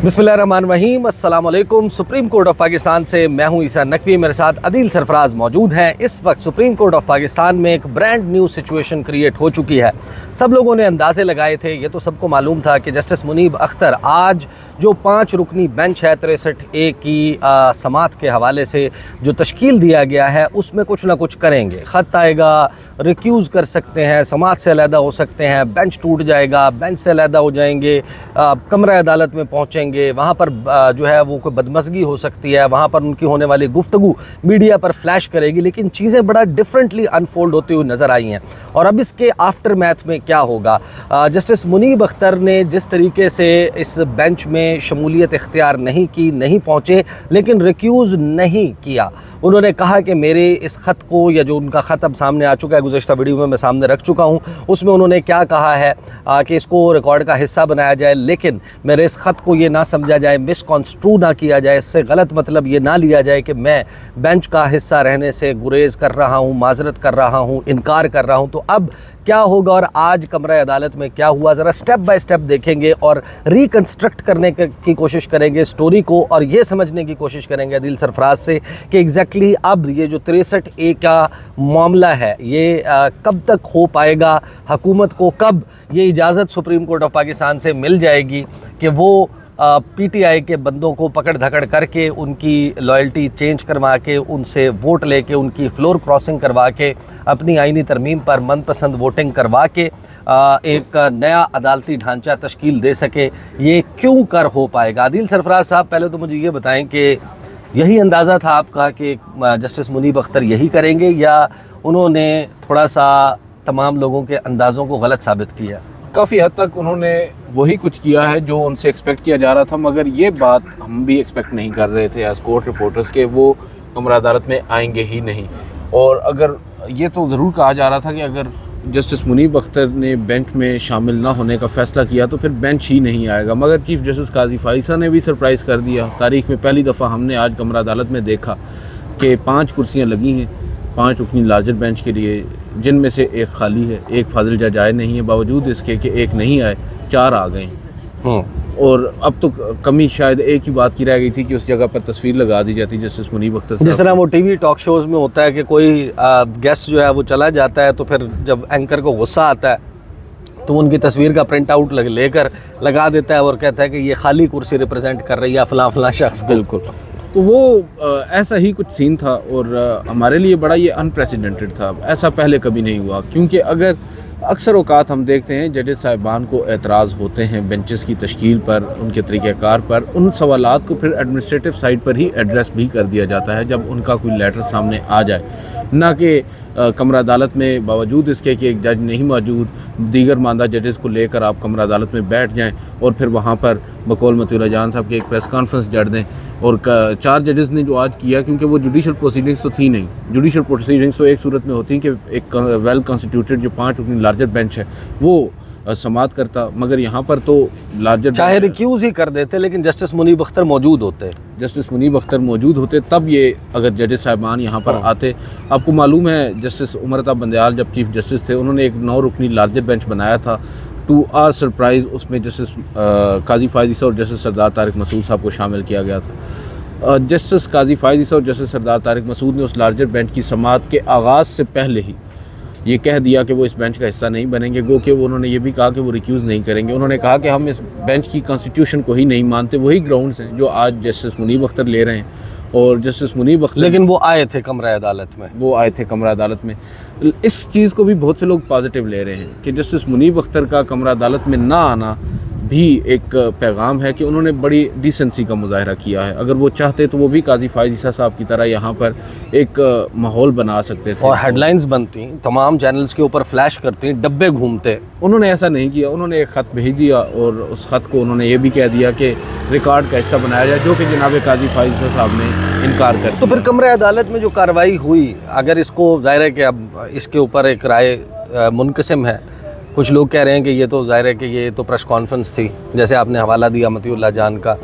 बिस्मिल्लाहिर्रहमानिर्रहीम, अस्सलाम वालेकुम। सुप्रीम कोर्ट ऑफ पाकिस्तान से मैं हूं ईसा नकवी, मेरे साथ अदील सरफराज मौजूद हैं। इस वक्त सुप्रीम कोर्ट ऑफ पाकिस्तान में एक ब्रांड न्यू सिचुएशन क्रिएट हो चुकी है। सब लोगों ने अंदाजे लगाए थे, ये तो सबको मालूम था कि जस्टिस मुनीब अख्तर आज जो 5 रुकनी बेंच है 63A की समात के हवाले से जो तश्कील दिया गया है उसमें कुछ ना कुछ करेंगे। ख़त आएगा, रिक्यूज़ कर सकते हैं, समात से अलहदा हो सकते हैं, बेंच टूट जाएगा, बेंच से अलहदा हो जाएंगे, कमरा अदालत में पहुँचेंगे, वहाँ पर जो है वो कोई बदमज़गी हो सकती है, वहाँ पर उनकी होने वाली गुफ्तगू मीडिया पर फ्लैश करेगी। लेकिन चीज़ें बड़ा डिफरेंटली अनफोल्ड होती हुई नज़र आई हैं। और अब इसके आफ्टर मैथ में क्या होगा? जस्टिस मुनीब अख्तर ने जिस तरीके से इस बेंच में शमूलियत इख्तियार नहीं की, नहीं पहुँचे, लेकिन रिक्यूज़ नहीं किया। उन्होंने कहा कि मेरे इस ख़त को, या जो उनका ख़त अब सामने आ चुका है, गुज़श्ता वीडियो में मैं सामने रख चुका हूँ, उसमें उन्होंने क्या कहा है कि इसको रिकॉर्ड का हिस्सा बनाया जाए, लेकिन मेरे इस ख़त को ये ना समझा जाए, मिसकॉन्स्ट्रू ना किया जाए, इससे गलत मतलब ये ना लिया जाए कि मैं बेंच का हिस्सा रहने से गुरेज़ कर रहा हूँ, माजरत कर रहा हूँ, इनकार कर रहा हूँ। तो अब क्या होगा और आज कमरा अदालत में क्या हुआ, ज़रा स्टेप बाय स्टेप देखेंगे और रिकन्स्ट्रक्ट करने की कोशिश करेंगे स्टोरी को, और ये समझने की कोशिश करेंगे अदील सरफराज से कि एग्जैक्टली अब ये जो 63A का मामला है ये कब तक हो पाएगा, हुकूमत को कब ये इजाज़त सुप्रीम कोर्ट ऑफ पाकिस्तान से मिल जाएगी कि वो PTI के बंदों को पकड़ धकड़ करके उनकी लॉयल्टी चेंज करवा के, उनसे वोट लेके, उनकी फ्लोर क्रॉसिंग करवा के, अपनी आईनी तरमीम पर मनपसंद वोटिंग करवा के एक नया अदालती ढांचा तश्कील दे सके। ये क्यों कर हो पाएगा? अदील सरफराज साहब, पहले तो मुझे ये बताएं कि यही अंदाज़ा था आपका कि जस्टिस मुनीब अख्तर यही करेंगे, या उन्होंने थोड़ा सा तमाम लोगों के अंदाज़ों को गलत साबित किया? काफ़ी हद तक उन्होंने वही कुछ किया है जो उनसे एक्सपेक्ट किया जा रहा था, मगर ये बात हम भी एक्सपेक्ट नहीं कर रहे थे एज कोर्ट रिपोर्टर्स के वो कमरा अदालत में आएंगे ही नहीं। और अगर ये तो ज़रूर कहा जा रहा था कि अगर जस्टिस मुनीब अख्तर ने बेंच में शामिल ना होने का फ़ैसला किया तो फिर बेंच ही नहीं आएगा, मगर चीफ़ जस्टिस काजी फ़ाइसा ने भी सरप्राइज़ कर दिया। तारीख़ में पहली दफ़ा हमने आज कमरा अदालत में देखा कि 5 कुर्सियाँ लगी हैं 5 रुकनी लार्जर बेंच के लिए, जिनमें से एक खाली है, एक फाजिल जज आए नहीं है, बावजूद इसके कि एक नहीं आए 4 आ गए। और अब तो कमी शायद एक ही बात की रह गई थी कि उस जगह पर तस्वीर लगा दी जाती जस्टिस मुनीब अख्तर। जिस तरह वो टीवी टॉक शोज़ में होता है कि कोई गेस्ट जो है वो चला जाता है तो फिर जब एंकर को गुस्सा आता है तो उनकी तस्वीर का प्रिंट आउट लेकर लगा देता है और कहता है कि ये खाली कुर्सी रिप्रेजेंट कर रही है फ़लाँ फ़लाँ शख्स। बिल्कुल, तो वो ऐसा ही कुछ सीन था और हमारे लिए बड़ा ये अनप्रेसिडेंटेड था, ऐसा पहले कभी नहीं हुआ। क्योंकि अगर अक्सर औकात हम देखते हैं जजेस साहिबान को एतराज़ होते हैं बेंचेस की तश्कील पर, उनके तरीक़ाकार पर, उन सवालात को फिर एडमिनिस्ट्रेटिव साइड पर ही एड्रेस भी कर दिया जाता है जब उनका कोई लेटर सामने आ जाए, ना कि कमरा अदालत में बावजूद इसके कि एक जज नहीं मौजूद, दीगर मानदा जजेस को लेकर आप कमरा अदालत में बैठ जाएं और फिर वहाँ पर बकौल मतीउल्लाह जान साहब की एक प्रेस कॉन्फ्रेंस जड़ दें। और 4 जजेस ने जो आज किया, क्योंकि वो जुडिशल प्रोसीडिंग्स तो थी नहीं, जुडिशल प्रोसीडिंग्स तो एक सूरत में होती कि एक वेल कॉन्स्टिट्यूटेड जो 5 रुकनी लार्जर बेंच है वो समात करता, मगर यहाँ पर तो लार्जर चाहे रिक्यूज़ ही कर देते लेकिन जस्टिस मुनीब अख्तर मौजूद होते, जस्टिस मुनीब अख्तर मौजूद होते तब ये अगर जजेस साहिबान यहाँ पर आते। आपको मालूम है जस्टिस उमर अता बंदयाल जब चीफ जस्टिस थे उन्होंने एक 9 रुकनी लार्जर बेंच बनाया था। टू आर सरप्राइज़ उसमें जस्टिस काजी फ़ाइज़ और जस्टिस सरदार तारिक मसूद साहब को शामिल किया गया था। जस्टिस काजी फ़ाइज़ और जस्टिस सरदार तारिक मसूद ने उस लार्जर बेंच की समात के आगाज़ से पहले ही ये कह दिया कि वो इस बेंच का हिस्सा नहीं बनेंगे, गो कि उन्होंने ये भी कहा कि वो रिक्यूज़ नहीं करेंगे। उन्होंने कहा कि हम इस बेंच की कॉन्स्टिट्यूशन को ही नहीं मानते। वही ग्राउंड्स हैं जो आज जस्टिस मुनीब अख्तर ले रहे हैं। और जस्टिस मुनीब अख्तर, लेकिन वो आए थे कमरा अदालत में, वो आए थे कमरा अदालत में। इस चीज़ को भी बहुत से लोग पॉजिटिव ले रहे हैं कि जस्टिस मुनीब अख्तर का कमरा अदालत में ना आना भी एक पैगाम है कि उन्होंने बड़ी डिसेंसी का मुजाहरा किया है। अगर वो चाहते तो वो भी काजी फ़ाइज़ साहब की तरह यहाँ पर एक माहौल बना सकते थे और हेडलाइंस बनती, तमाम चैनल्स के ऊपर फ्लैश करती, डब्बे घूमते। उन्होंने ऐसा नहीं किया, उन्होंने एक ख़त भेज दिया और उस ख़त को उन्होंने ये भी कह दिया कि रिकॉर्ड का हिस्सा बनाया जाए, जो कि जनाब काजी फ़ाइज़ साहब ने इनकार कर दिया। तो फिर कमरा अदालत में जो कार्रवाई हुई, अगर इसको ज़ाहिर है कि अब इसके ऊपर एक राय मुनक़सिम है। कुछ लोग कह रहे हैं कि ये तो ज़ाहिर है कि ये तो प्रेस कॉन्फ्रेंस थी, जैसे आपने हवाला दिया मतीउल्लाह जान का,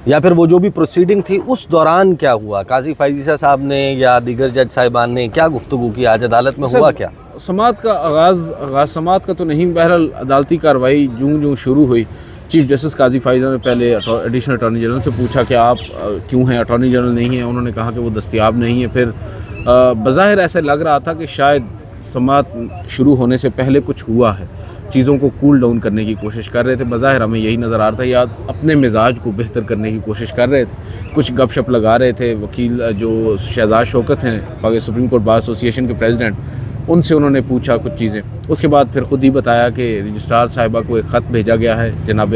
या फिर वो जो भी प्रोसीडिंग थी उस दौरान क्या हुआ, काजी फ़ाइज़ साहब ने या दीगर जज साहिबान ने क्या गुफ्तगू की आज अदालत में, हुआ क्या? समात का आगाज़ समात का तो नहीं, बहरहाल अदालती कार्रवाई जूँ जूँ शुरू हुई चीफ जस्टिस काजी फाइजा ने पहले एडिशनल अटॉर्नी जनरल से पूछा कि आप क्यों हैं, अटॉर्नी जनरल नहीं हैं। उन्होंने कहा कि वो दस्तयाब नहीं है। फिर बज़ाहिर ऐसे लग रहा था कि शायद समात शुरू होने से पहले कुछ हुआ है, चीज़ों को कूल डाउन करने की कोशिश कर रहे थे। बज़ाहिर हमें यही नज़र आ रहा था, या अपने मिजाज को बेहतर करने की कोशिश कर रहे थे, कुछ गपशप लगा रहे थे। वकील जो शहजाद शौकत हैं, Pakistan supreme court bar association के प्रेसिडेंट, उनसे उन्होंने पूछा कुछ चीज़ें। उसके बाद फिर ख़ुद ही बताया कि रजिस्ट्रार साहिबा को एक ख़त भेजा गया है जनाब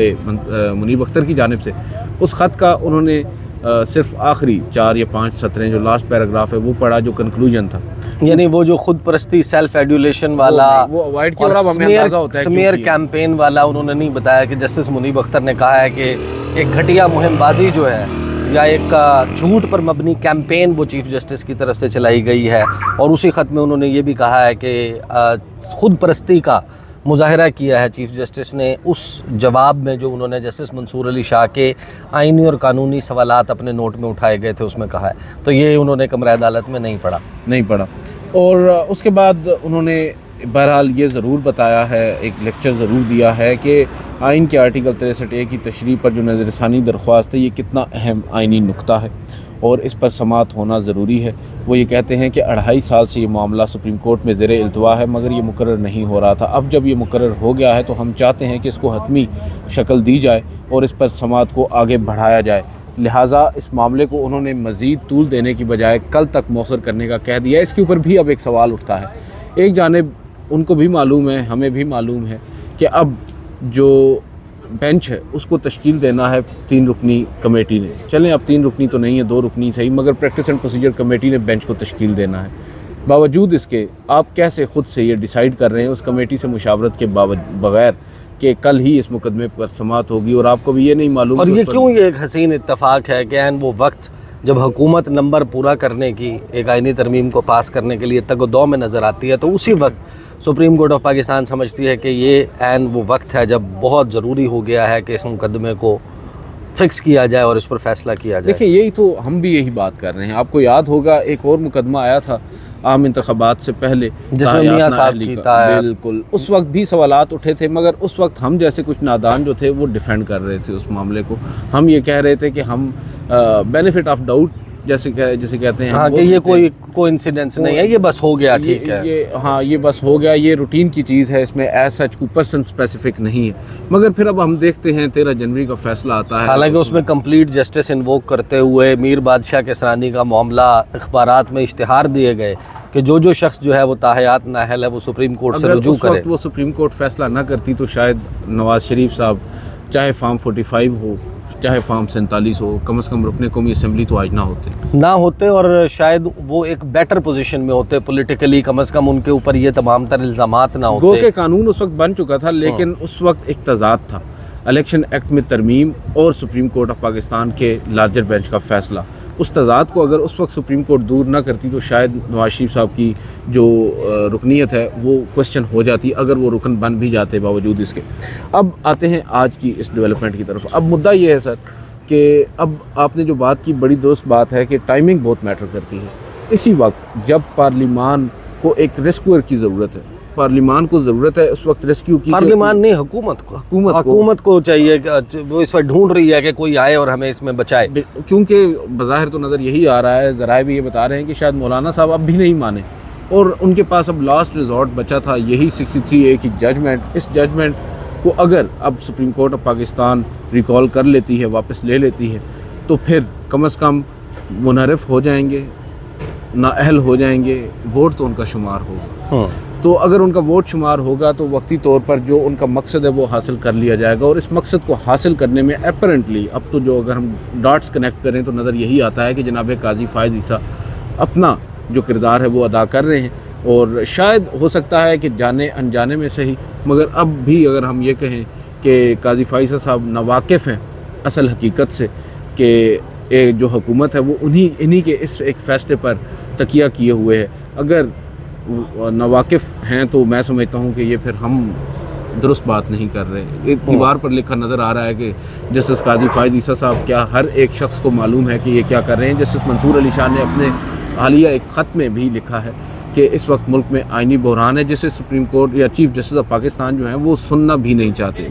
मुनीब अख्तर की जानिब से। उस ख़त का उन्होंने सिर्फ आखिरी 4 या 5 सतरें, जो लास्ट पैराग्राफ है, वो पढ़ा, जो कंक्लूजन था। यानी वो जो खुद परस्ती, सेल्फ एड्यूलेशन वाला वो अवॉइड किया। और अब हमें अंदाजा होता है स्मीयर कैंपेन वाला उन्होंने नहीं बताया कि जस्टिस मुनीब अख्तर ने कहा है कि एक घटिया मुहिमबाजी जो है या एक झूठ पर मबनी कैंपेन वो चीफ जस्टिस की तरफ से चलाई गई है। और उसी ख़त में उन्होंने ये भी कहा है कि खुद परस्ती का मुज़ाहरा किया है चीफ जस्टिस ने उस जवाब में जो उन्होंने जस्टिस मंसूर अली शाह के आइनी और कानूनी सवालात अपने नोट में उठाए गए थे उसमें कहा है। तो ये उन्होंने कमरा अदालत में नहीं पढ़ा। और उसके बाद उन्होंने बहरहाल ये ज़रूर बताया है, एक लेक्चर ज़रूर दिया है कि आइन के आर्टिकल 63A की तशरीह पर जो नज़रसानी दरख्वास्त है, ये कितना अहम आइनी नुक्ता है और इस पर समात होना ज़रूरी है। वो ये कहते हैं कि 2.5 साल से ये मामला सुप्रीम कोर्ट में ज़ेर इल्तवा है, मगर ये मुकर्रर नहीं हो रहा था। अब जब ये मुकर्रर हो गया है तो हम चाहते हैं कि इसको हतमी शक्ल दी जाए और इस पर समात को आगे बढ़ाया जाए। लिहाजा इस मामले को उन्होंने मज़ीद तूल देने की बजाय कल तक मौखर करने का कह दिया। इसके ऊपर भी अब एक सवाल उठता है। एक जानिब उनको भी मालूम है, हमें भी मालूम है कि अब जो बेंच है उसको तश्कील देना है 3 रुकनी कमेटी ने। चलें, अब 3 रुकनी तो नहीं है, 2 रुकनी सही, मगर प्रैक्टिस एंड प्रोसीजर कमेटी ने बेंच को तश्कील देना है। बावजूद इसके आप कैसे ख़ुद से ये डिसाइड कर रहे हैं उस कमेटी से मुशावरत के बगैर कि कल ही इस मुकदमे पर समात होगी, और आपको भी ये नहीं मालूम। और ये क्यों ये एक हसीन इत्तफाक है कि एन वो वक्त जब हुकूमत नंबर पूरा करने की, एक आइनी तरमीम को पास करने के लिए तगदौ में नज़र आती है, तो उसी वक्त सुप्रीम कोर्ट ऑफ पाकिस्तान समझती है कि ये एन वो वक्त है जब बहुत ज़रूरी हो गया है कि इस मुकदमे को फिक्स किया जाए और इस पर फैसला किया जाए। देखिए, यही तो हम भी यही बात कर रहे हैं। आपको याद होगा एक और मुकदमा आया था आम इंतखाबात से पहले, जिसमें मियां साहब की बिल्कुल, उस वक्त भी सवालात उठे थे, मगर उस वक्त हम जैसे कुछ नादान जो थे वो डिफेंड कर रहे थे उस मामले को। हम ये कह रहे थे कि हम बेनिफिट ऑफ डाउट जिसे कहते हैं, हाँ, कि ये कोई कोइंसिडेंस नहीं है, ये बस हो गया, ठीक है, ये बस हो गया, ये रूटीन की चीज़ है, इसमें एज सच कोई पर्सन स्पेसिफिक नहीं है। मगर फिर अब हम देखते हैं 13 जनवरी का फैसला आता है, हालांकि उसमें कंप्लीट जस्टिस इन्वोक करते हुए मीर बादशाह केसरानी का मामला अखबारात में इश्तिहार दिए गए कि जो शख्स जो है वो ताहयात नाअहल है वो सुप्रीम कोर्ट से रुजू करे। वो सुप्रीम कोर्ट फैसला ना करती तो शायद नवाज़ शरीफ साहब, चाहे फार्म 45 हो चाहे फार्म 47 हो, कम से कम रुकने कौमी असम्बली तो आज ना होते, और शायद वो एक बेटर पोजीशन में होते पॉलिटिकली, कम से कम उनके ऊपर ये तमाम तर इल्ज़ामात ना होते। गो के कानून उस वक्त बन चुका था, लेकिन उस वक्त एक तजाद था, इलेक्शन एक्ट में तरमीम और सुप्रीम कोर्ट ऑफ पाकिस्तान के लार्जर बेंच का फैसला। उस तजाद को अगर उस वक्त सुप्रीम कोर्ट दूर ना करती तो शायद नवाज शरीफ साहब की जो रुकनीत है वो क्वेश्चन हो जाती, अगर वो रुकन बन भी जाते बावजूद इसके। अब आते हैं आज की इस डेवलपमेंट की तरफ। अब मुद्दा ये है सर कि अब आपने जो बात की, बड़ी दुरुस्त बात है कि टाइमिंग बहुत मैटर करती है। इसी वक्त जब पार्लिमान को एक रेस्क्यूअर की ज़रूरत है, पार्लिमान को ज़रूरत है उस वक्त रेस्क्यू की, पार्लिमान नहीं, हुकूमत को चाहिए, वो इस वक्त ढूंढ रही है कि कोई आए और हमें इसमें बचाए, क्योंकि बज़ाहिर तो नज़र यही आ रहा है, ज़राए भी ये बता रहे हैं कि शायद मौलाना साहब अब भी नहीं माने और उनके पास अब लास्ट रिजॉर्ट बचा था यही 63A की जजमेंट। इस जजमेंट को अगर अब supreme court of Pakistan recall कर लेती है, वापस ले लेती है, तो फिर कम से कम मुनहरफ हो जाएंगे, नाअहल हो जाएंगे, वोट तो उनका शुमार होगा। तो अगर उनका वोट शुमार होगा तो वक्ती तौर पर जो उनका मकसद है वो हासिल कर लिया जाएगा, और इस मकसद को हासिल करने में अपरेंटली अब तो जो अगर हम डॉट्स कनेक्ट करें तो नज़र यही आता है कि जनाब काजी फायद ईसा अपना जो किरदार है वो अदा कर रहे हैं, और शायद हो सकता है कि जाने अनजाने में सही, मगर अब भी अगर हम ये कहें कि काजी फायद साहब नावाकिफ़ हैं असल हकीकत से कि जो हुकूमत है वो इन्हीं के इस एक फ़ैसले पर तकिया किए हुए है। अगर नावाकिफ़ हैं तो मैं समझता हूँ कि ये फिर हम दुरुस्त बात नहीं कर रहे। एक दीवार पर लिखा नज़र आ रहा है कि जस्टिस काजी फायद ईसा साहब, क्या हर एक शख्स को मालूम है कि ये क्या कर रहे हैं। जस्टिस मंसूर अली शाह ने अपने हालिया एक ख़त में भी लिखा है कि इस वक्त मुल्क में आइनी बहरान है, जिसे सुप्रीम कोर्ट या चीफ जस्टिस ऑफ पाकिस्तान जो हैं वो सुनना भी नहीं चाहते।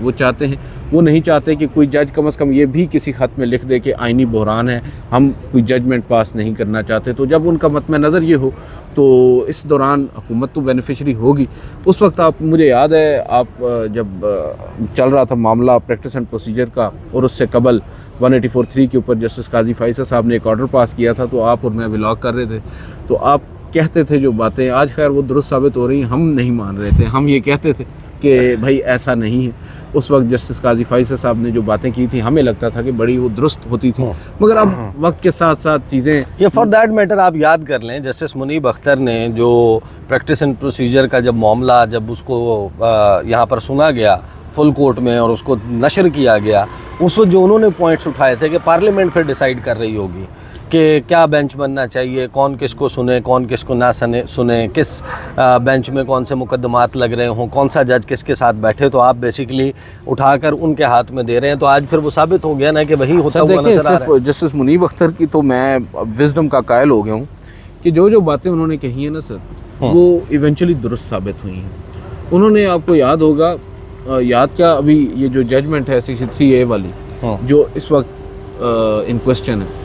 वो नहीं चाहते कि कोई जज कम से कम ये भी किसी ख़त में लिख दे कि आइनी बहरान है, हम कोई जजमेंट पास नहीं करना चाहते। तो जब उनका मत में नज़र ये हो तो इस दौरान हुकूमत तो बेनिफिशरी होगी। उस वक्त मुझे याद है आप जब चल रहा था मामला प्रैक्टिस एंड प्रोसीजर का, और उससे कबल 184(3) के ऊपर जस्टिस काजी फैसल साहब ने एक ऑर्डर पास किया था, तो आप और मैं व्लॉग कर रहे थे, तो आप कहते थे जो बातें आज खैर वो दुरुस्त साबित हो रही हैं, हम नहीं मान रहे थे। हम ये कहते थे कि भाई ऐसा नहीं है। उस वक्त जस्टिस काजी फैसल साहब ने जो बातें की थी हमें लगता था कि बड़ी वो दुरुस्त होती थी, मगर अब वक्त के साथ साथ चीज़ें, ये फॉर दैट मैटर आप याद कर लें, जस्टिस मुनीब अख्तर ने जो प्रैक्टिस एंड प्रोसीजर का जब मामला जब उसको यहाँ पर सुना गया फुल कोर्ट में और उसको नशर किया गया, उस वक्त जो उन्होंने पॉइंट्स उठाए थे कि पार्लियामेंट फिर डिसाइड कर रही होगी कि क्या बेंच बनना चाहिए, कौन किसको सुने, कौन किसको ना सुने, किस बेंच में कौन से मुकदमात लग रहे हों, कौन सा जज किसके साथ बैठे, तो आप बेसिकली उठाकर उनके हाथ में दे रहे हैं। तो आज फिर वो साबित हो गया ना कि वही होता हुआ नजर आ रहा है। जस्टिस मुनीब अख्तर की तो मैं विजडम का कायल हो गया हूँ कि जो बातें उन्होंने कही है ना सर, वो इवेंचुअली दुरुस्त साबित हुई हैं। उन्होंने, आपको याद होगा, याद क्या, अभी ये जो जजमेंट है 63A वाली जो इस वक्त इन क्वेश्चन है,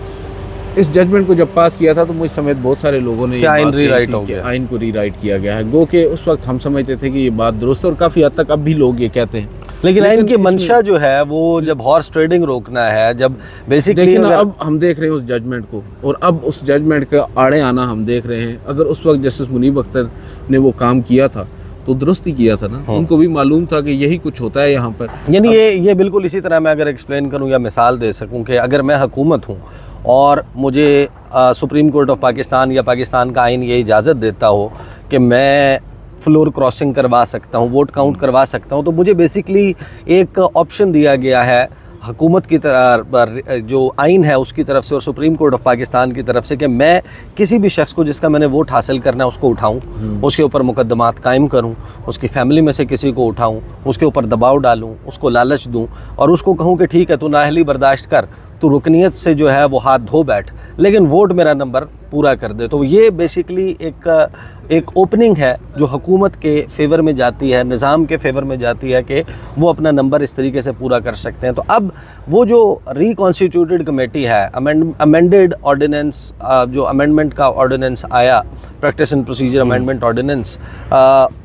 इस जजमेंट को जब पास किया था तो मुझ समेत बहुत सारे लोगों ने आइन रीराइट हो गया, आइन को रीराइट किया गया है। गो के उस वक्त हम समझते थे कि ये बात दुरुस्त, और काफ़ी हद तक अब भी लोग ये कहते हैं। लेकिन इनकी मंशा जो है वो जब हॉर्स ट्रेडिंग रोकना है, जब बेसिकली, लेकिन अब हम देख रहे हैं उस जजमेंट को, और अब उस जजमेंट के आड़े आना हम देख रहे हैं। अगर उस वक्त जस्टिस मुनीब अख्तर ने वो काम किया था तो दुरुस्त ही किया था ना। उनको भी मालूम था कि यही कुछ होता है यहाँ पर। यानी ये बिल्कुल इसी तरह मैं अगर एक्सप्लेन करूँ या मिसाल दे सकूँ कि अगर मैं हुकूमत हूँ और मुझे सुप्रीम कोर्ट ऑफ पाकिस्तान या पाकिस्तान का आइन ये इजाज़त देता हो कि मैं फ्लोर क्रॉसिंग करवा सकता हूँ, वोट काउंट करवा सकता हूँ, तो मुझे बेसिकली एक ऑप्शन दिया गया है हुकूमत की तरफ, जो आइन है उसकी तरफ से और सुप्रीम कोर्ट ऑफ पाकिस्तान की तरफ से, कि मैं किसी भी शख्स को जिसका मैंने वोट हासिल करना है उसको उठाऊं, उसके ऊपर मुकदमात कायम करूं, उसकी फैमिली में से किसी को उठाऊं, उसके ऊपर दबाव डालूं, उसको लालच दूं और उसको कहूं कि ठीक है तू नाअहली बर्दाश्त कर, तो रुकनीत से जो है वो हाथ धो बैठ, लेकिन वोट मेरा नंबर पूरा कर दे। तो ये बेसिकली एक ओपनिंग है जो हुकूमत के फेवर में जाती है, निज़ाम के फेवर में जाती है कि वो अपना नंबर इस तरीके से पूरा कर सकते हैं। तो अब वो जो रिकॉन्स्टिट्यूटेड कमेटी है, अमेंडेड ऑर्डिनेंस, जो अमेंडमेंट का ऑर्डिनेंस आया, practice and procedure amendment ordinance,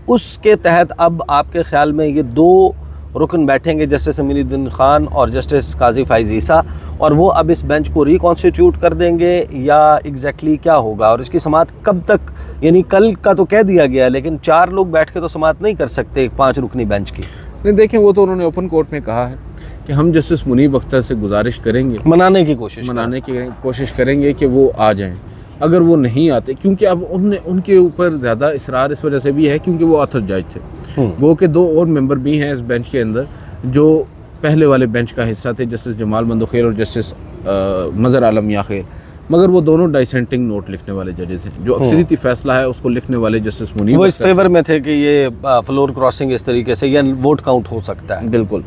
उसके तहत अब आपके ख्याल में ये दो रुकन बैठेंगे, जस्टिस अमीनुद्दीन खान और जस्टिस काजी फैज़ ईसा, और वो अब इस बेंच को रिकॉन्स्टिट्यूट कर देंगे या एग्जैक्टली क्या होगा, और इसकी समाअत कब तक, यानी कल का तो कह दिया गया है, लेकिन 4 लोग बैठ के तो समाअत नहीं कर सकते एक 5 रुकनी बेंच की। नहीं, देखें वो तो उन्होंने ओपन कोर्ट में कहा है कि हम जस्टिस मुनीब अख्तर से गुजारिश करेंगे, मनाने की कोशिश करेंगे कि वो आ जाएं। अगर वो नहीं आते, क्योंकि अब उनके ऊपर ज़्यादा इसरार इस वजह से भी है क्योंकि वो ऑथर जज थे, वो के 2 और मेंबर भी हैं इस बेंच के अंदर जो पहले वाले बेंच का हिस्सा थे, जस्टिस जमाल मंदोखेर और जस्टिस मज़हर आलम याखेर, मगर वो दोनों डाइसेंटिंग नोट लिखने वाले जजेस हैं। जो अक्सरियती फैसला है उसको लिखने वाले जस्टिस मुनीब, वो इस फेवर में थे कि ये फ्लोर क्रॉसिंग इस तरीके से या वोट काउंट हो सकता है। बिल्कुल।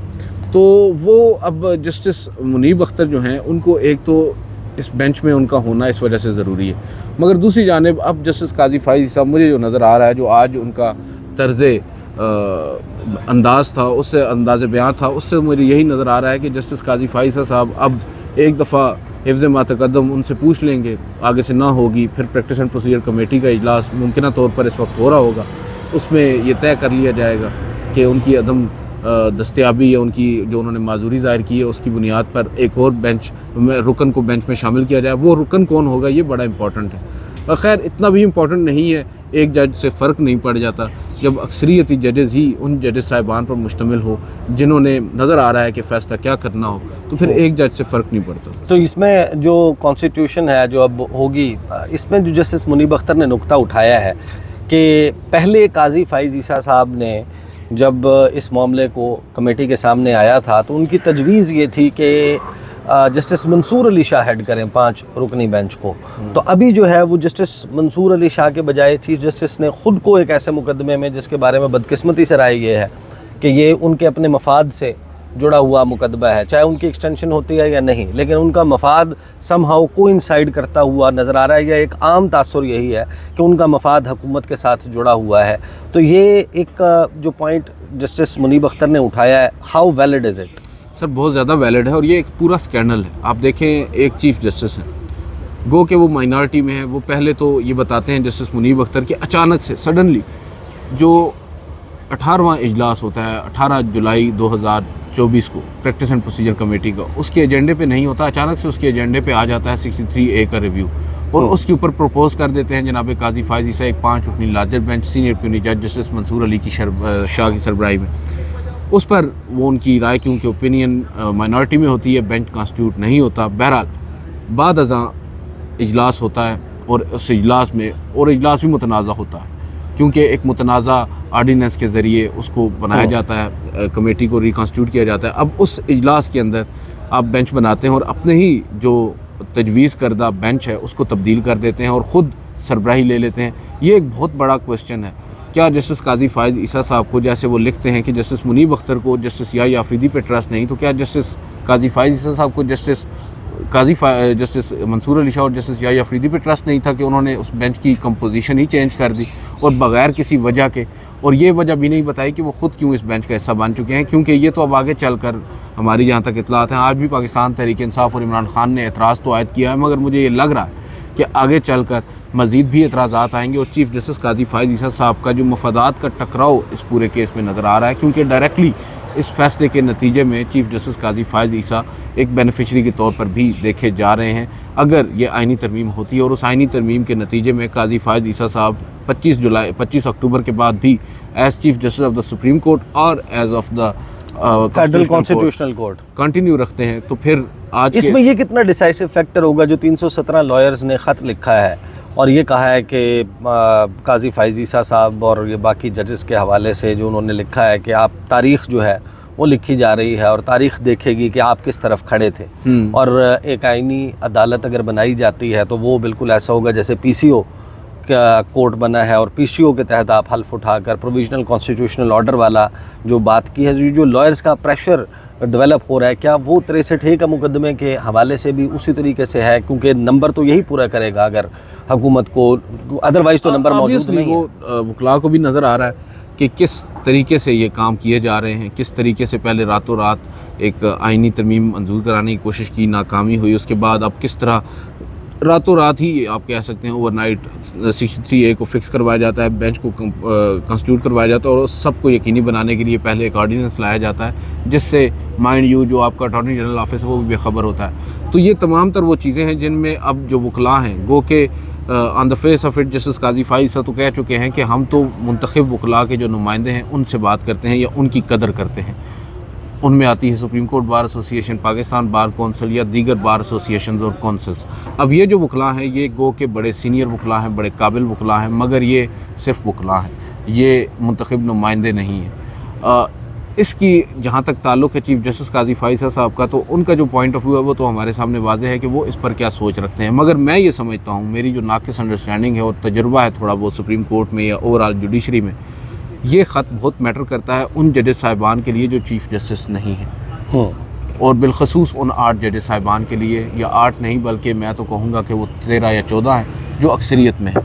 तो वो अब जस्टिस मुनीब अख्तर जो हैं उनको एक तो इस बेंच में उनका होना इस वजह से ज़रूरी है, मगर दूसरी जानिब अब जस्टिस काजी फैज़ल साहब, मुझे जो नज़र आ रहा है, जो आज उनका तर्ज़े अंदाज़ था, उससे अंदाज़ बयान था, उससे मुझे यही नज़र आ रहा है कि जस्टिस काजी फैज़ल साहब अब एक दफ़ा हिफ्ज़ मातक़द्दम उनसे पूछ लेंगे, आगे से ना होगी, फिर प्रैक्टिस एंड प्रोसीजर कमेटी का इजलास मुमकिन तौर पर इस वक्त हो रहा होगा, उसमें ये तय कर लिया जाएगा कि उनकी अदम दस्तयाबी या उनकी जो उन्होंने माजूरी ज़ाहिर की है उसकी बुनियाद पर एक और बेंच में रुकन को बेंच में शामिल किया जाए। वो रुकन कौन होगा ये बड़ा इंपॉर्टेंट है। खैर इतना भी इम्पॉर्टेंट नहीं है, एक जज से फ़र्क नहीं पड़ जाता जब अक्सरियती जजेस ही उन जजेस साहिबान पर मुश्तमिल हो जिन्होंने नज़र आ रहा है कि फ़ैसला क्या करना हो, तो फिर एक जज से फ़र्क नहीं पड़ता। तो इसमें जो कॉन्स्टिट्यूशन है जो अब होगी, इसमें जो जस्टिस मुनीब अख्तर ने नुक्ता उठाया है कि पहले काजी फैज़ ईसा साहब ने जब इस मामले को कमेटी के सामने आया था तो उनकी तजवीज़ ये थी कि जस्टिस मंसूर अली शाह हेड करें 5 रुकनी बेंच को। तो अभी जो है वो जस्टिस मंसूर अली शाह के बजाय चीफ जस्टिस ने ख़ुद को एक ऐसे मुकदमे में जिसके बारे में बदकिस्मती से राय ये है कि ये उनके अपने मफाद से जुड़ा हुआ मुकदमा है, चाहे उनकी एक्सटेंशन होती है या नहीं, लेकिन उनका मफाद समहाउ कोइंसाइड करता हुआ नज़र आ रहा है, या एक आम तासुर यही है कि उनका मफाद हुकूमत के साथ जुड़ा हुआ है। तो ये एक जो पॉइंट जस्टिस मुनीब अख्तर ने उठाया है, how valid is it? Sir बहुत ज़्यादा वैलिड है और ये एक पूरा स्कैंडल है। आप देखें, एक चीफ जस्टिस हैं, गो के वो माइनॉरिटी में है, वो पहले तो ये बताते हैं जस्टिस मुनीब अख्तर कि अचानक से सडनली जो 18वां इजलास होता है 18 जुलाई 2024 को प्रैक्टिस एंड प्रोसीजर कमेटी का, उसके एजेंडे पे नहीं होता, अचानक से उसके एजेंडे पे आ जाता है 63A का रिव्यू और उसके ऊपर प्रपोज कर देते हैं जनाब काजी फायज़ ईसा, एक 5 रुकनी लार्जर बेंच सीनियर प्यूनी जज जस्टिस मंसूर अली की शाह की सरबराही में। उस पर वो उनकी राय, क्योंकि ओपिनियन माइनॉरिटी में होती है, बेंच कॉन्स्टिट्यूट नहीं होता। बहरहाल बाद अज़ां इजलास होता है और उस इजलास भी मुतनाज़ा होता है, क्योंकि एक मुतनाज़ा आर्डीनेंस के ज़रिए उसको बनाया जाता है, कमेटी को रिकॉन्स्टिट्यूट किया जाता है। अब उस इजलास के अंदर आप बेंच बनाते हैं और अपने ही जो तजवीज़ करदा बेंच है उसको तब्दील कर देते हैं और ख़ुद सरबराही ले लेते हैं। ये एक बहुत बड़ा क्वेश्चन है। क्या जस्टिस काजी फायज़ ईसा साहब को, जैसे वो लिखते हैं कि जस्टिस मुनीब अख्तर को जस्टिस याह्या अफरीदी पे ट्रस्ट नहीं, तो क्या जस्टिस काजी फायज़ ईसा साहब को जस्टिस मंसूर अली शाह और जस्टिस याह्या अफरीदी पे ट्रस्ट नहीं था कि उन्होंने उस बेंच की कंपोजिशन ही चेंज कर दी और बग़ैर किसी वजह के, और ये वजह भी नहीं बताई कि वो ख़ुद क्यों इस बेंच का हिस्सा बन चुके हैं? क्योंकि ये तो अब आगे चलकर हमारी जहाँ तक इत्तलात हैं, आज भी पाकिस्तान तहरीक इंसाफ और इमरान खान ने एतराज़ तो आयद किया है, मगर मुझे ये लग रहा है कि आगे चलकर मज़ीद भी एतराज़ात आएंगे और चीफ जस्टिस काजी फायज़ ईसा साहब का जो मफादात का टकराव इस पूरे केस में नज़र आ रहा है, क्योंकि डायरेक्टली इस फैसले के नतीजे में चीफ जस्टिस काजी फायज़ ईसा एक बेनिफिशरी के तौर पर भी देखे जा रहे हैं। अगर ये आइनी तरमीम होती है और उस आइनी तरमीम के नतीजे में काजी फायज़ ईसा साहब 25 अक्टूबर के बाद भी as chief justice of the supreme court और as of the federal constitutional court continue रखते हैं, तो फिर आज इसमें ये कितना डिसाइसिव फैक्टर होगा जो 317 लॉयर्स ने ख़त लिखा है और ये कहा है कि काजी फायज़ ईसा साहब और ये बाकी जजेस के हवाले से जो उन्होंने लिखा है कि आप तारीख़ जो है वो लिखी जा रही है और तारीख़ देखेगी कि आप किस तरफ खड़े थे, और एक आइनी अदालत अगर बनाई जाती है तो वो बिल्कुल ऐसा होगा जैसे PCO का कोर्ट बना है और PCO के तहत आप हल्फ उठाकर प्रोविजनल कॉन्स्टिट्यूशनल ऑर्डर वाला जो बात की है, जो लॉयर्स का प्रेशर डेवलप हो रहा है, क्या वो 63A का मुकदमे के हवाले से भी उसी तरीके से है? क्योंकि नंबर तो यही पूरा करेगा अगर हुकूमत को, अदरवाइज़ तो नंबर मौजूद नहीं है। वो वकला को भी नज़र आ रहा है कि किस तरीके से ये काम किए जा रहे हैं, किस तरीके से पहले रातों रात एक आइनी तरमीम मंजूर कराने की कोशिश की, नाकामी हुई, उसके बाद अब किस तरह रातों रात ही आप कह सकते हैं ओवरनाइट 63A को फिक्स करवाया जाता है, बेंच को कॉन्स्टिट्यूट करवाया जाता है और सबको यकीनी बनाने के लिए पहले एक ऑर्डिनेंस लाया जाता है जिससे माइंड यू जो आपका अटॉर्नी जनरल ऑफिस है वो भी बेखबर होता है। तो ये तमाम तर वो चीज़ें हैं जिनमें अब जो वकला हैं गो के on the face of it justice Qazi Faez Isa तो कह चुके हैं कि हम तो मुंतखब वकला के जो नुमाइंदे हैं उनसे बात करते हैं या उनकी कदर करते हैं। उनमें आती है supreme court bar association, Pakistan bar council या दीगर बार एसोसिएशन और कौंसिल्स। अब ये जो वकला हैं ये गो के बड़े सीनियर वकला हैं, बड़े काबिल वकला हैं, मगर ये सिर्फ वकला हैं, ये मुंतखब नुमाइंदे नहीं हैं। इसकी जहाँ तक ताल्लुक़ है चीफ जस्टिस काजी फायज़ ईसा साहब का, तो उनका जो पॉइंट ऑफ व्यू है वो तो हमारे सामने वाज़ेह है कि वो इस पर क्या सोच रखते हैं। मगर मैं ये समझता हूँ, मेरी जो नाक़िस अंडरस्टैंडिंग है और तजुर्बा है थोड़ा बहुत सुप्रीम कोर्ट में या ओवरऑल जुडिशरी में, ये ख़त बहुत मैटर करता है उन जजेस साहिबान के लिए जो चीफ जस्टिस नहीं हैं, और बिलखसूस उन 8 जजेस साहिबान के लिए, या 8 नहीं बल्कि मैं तो कहूँगा कि वो 13 या 14 हैं जो अक्सरियत में हैं,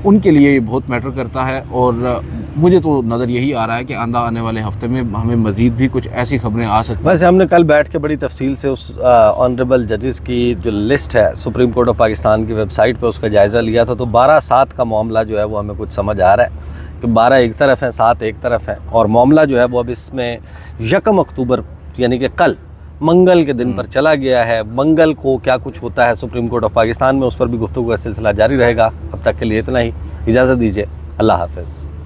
उनके लिए ये बहुत मैटर करता है। और मुझे तो नज़र यही आ रहा है कि आने वाले हफ्ते में हमें मज़ीद भी कुछ ऐसी खबरें आ सकती हैं। वैसे हमने कल बैठ के बड़ी तफसील से उस ऑनरेबल जजेस की जो लिस्ट है सुप्रीम कोर्ट ऑफ पाकिस्तान की वेबसाइट पे उसका जायज़ा लिया था, तो 12-7 का मामला जो है वो हमें कुछ समझ आ रहा है कि 12 एक तरफ हैं, 7 एक तरफ हैं, और मामला जो है वो अब इसमें 1 अक्टूबर यानी कि कल मंगल के दिन पर चला गया है। मंगल को क्या कुछ होता है सुप्रीम कोर्ट ऑफ पाकिस्तान में, उस पर भी गुफ्तगू का सिलसिला जारी रहेगा। अब तक के लिए इतना ही, इजाज़त दीजिए, अल्लाह हाफ़िज़।